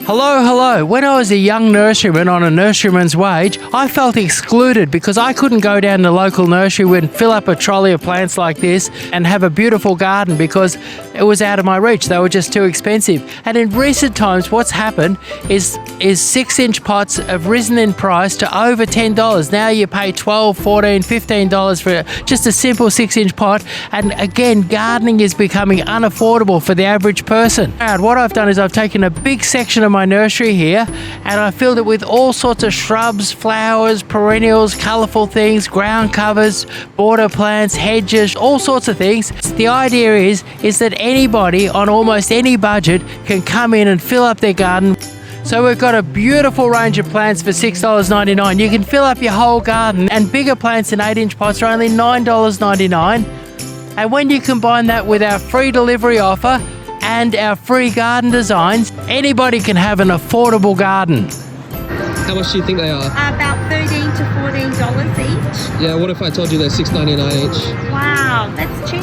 Hello, hello. When I was a young nurseryman on a nurseryman's wage, I felt excluded because I couldn't go down to the local nursery and fill up a trolley of plants like this and have a beautiful garden because it was out of my reach. They were just too expensive. And in recent times, what's happened is 6-inch pots have risen in price to over $10. Now you pay $12, $14, $15 for just a simple 6-inch pot. And again, gardening is becoming unaffordable for the average person. And what I've done is I've taken a big section of my nursery here and I filled it with all sorts of shrubs, flowers, perennials, colourful things, ground covers, border plants, hedges, all sorts of things. The idea is that anybody on almost any budget can come in and fill up their garden. So we've got a beautiful range of plants for $6.99. You can fill up your whole garden, and bigger plants in 8-inch pots are only $9.99. And when you combine that with our free delivery offer and our free garden designs, anybody can have an affordable garden. How much do you think they are? About $13 to $14 each. Yeah, what if I told you they're $6.99 each? Wow, that's cheap.